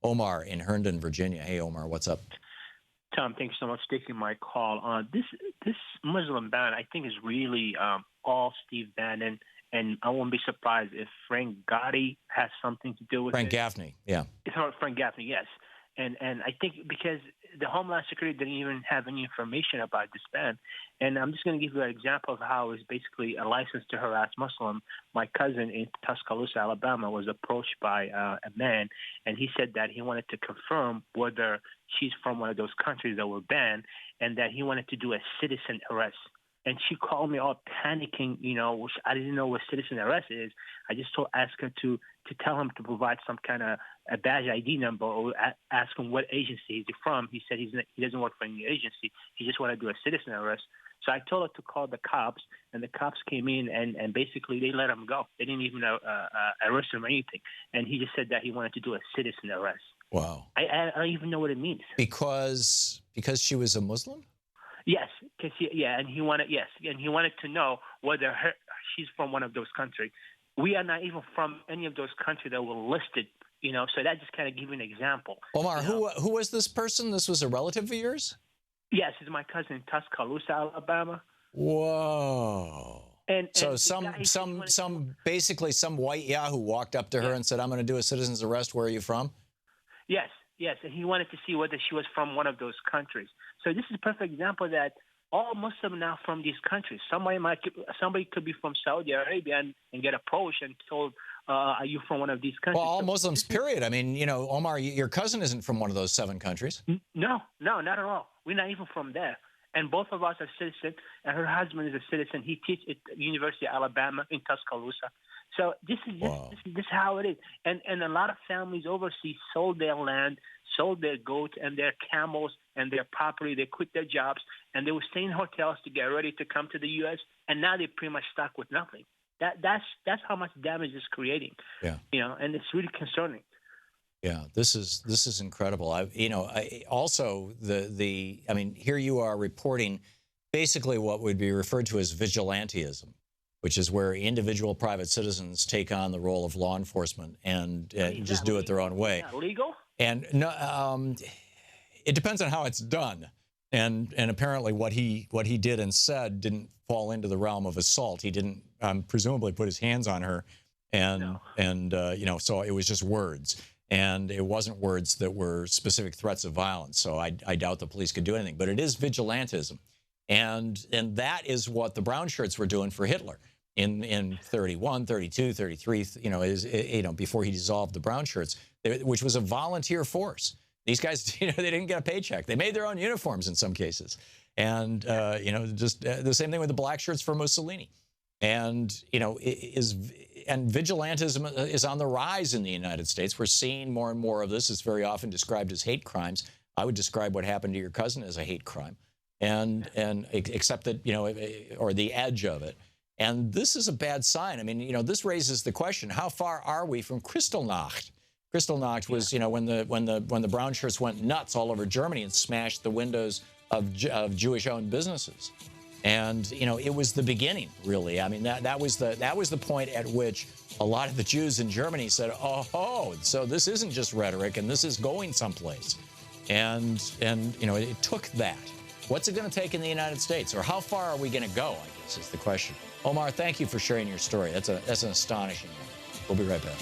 Omar in Herndon, Virginia. Hey, Omar, what's up? Tom, thanks so much for taking my call. This Muslim ban, I think, is really all Steve Bannon, and I won't be surprised if Frank Gotti has something to do with Frank it. Gaffney, yeah. It's not Frank Gaffney, yes. And I think because the Homeland Security didn't even have any information about this ban. And I'm just going to give you an example of how it's basically a license to harass Muslim. My cousin in Tuscaloosa, Alabama, was approached by a man, and he said that he wanted to confirm whether she's from one of those countries that were banned, and that he wanted to do a citizen arrest. And she called me all panicking, which I didn't know what citizen arrest is. I just asked her to tell him to provide some kind of a badge ID number, or ask him what agency he's from. He said he doesn't work for any agency. He just wanted to do a citizen arrest. So I told her to call the cops, and the cops came in, and basically they let him go. They didn't even arrest him or anything. And he just said that he wanted to do a citizen arrest. Wow. I don't even know what it means. Because she was a Muslim? Yes, and he wanted to know whether she's from one of those countries. We are not even from any of those countries that were listed, So that just kind of give you an example. Omar, who was this person? This was a relative of yours? Yes, it's my cousin in Tuscaloosa, Alabama. Whoa. So basically some white Yahoo walked up to her and said, "I'm going to do a citizen's arrest. Where are you from?" Yes, and he wanted to see whether she was from one of those countries. So this is a perfect example that all Muslims now from these countries. Somebody could be from Saudi Arabia and get approached and told, "Are you from one of these countries?" Well, all Muslims, period. I mean, Omar, your cousin isn't from one of those 7 countries. No, not at all. We're not even from there. And both of us are citizens, and her husband is a citizen. He teaches at the University of Alabama in Tuscaloosa. So this is how it is. And a lot of families overseas sold their land, sold their goats and their camels and their property. They quit their jobs, and they were staying in hotels to get ready to come to the U.S., and now they're pretty much stuck with nothing. That's how much damage it's creating. Yeah. And it's really concerning. Yeah, this is incredible. Also here you are reporting basically what would be referred to as vigilantism, which is where individual private citizens take on the role of law enforcement and just do it their own way. Is that legal? And no, it depends on how it's done. And apparently what he did and said didn't fall into the realm of assault. He didn't presumably put his hands on her, so it was just words. And it wasn't words that were specific threats of violence. So I doubt the police could do anything. But it is vigilantism. And that is what the brown shirts were doing for Hitler in 31, 32, 33, before he dissolved the brown shirts, which was a volunteer force. These guys, they didn't get a paycheck. They made their own uniforms in some cases. And, just the same thing with the black shirts for Mussolini. And, and vigilantism is on the rise in the United States. We're seeing more and more of this. It's very often described as hate crimes. I would describe what happened to your cousin as a hate crime, and except that, or the edge of it. And this is a bad sign. I mean, this raises the question, how far are we from Kristallnacht? Kristallnacht was, when the brown shirts went nuts all over Germany and smashed the windows of Jewish-owned businesses. And, it was the beginning, really. I mean, that was the point at which a lot of the Jews in Germany said, oh, so this isn't just rhetoric, and this is going someplace. And it took that. What's it going to take in the United States? Or how far are we going to go, I guess, is the question. Omar, thank you for sharing your story. That's an astonishing one. We'll be right back.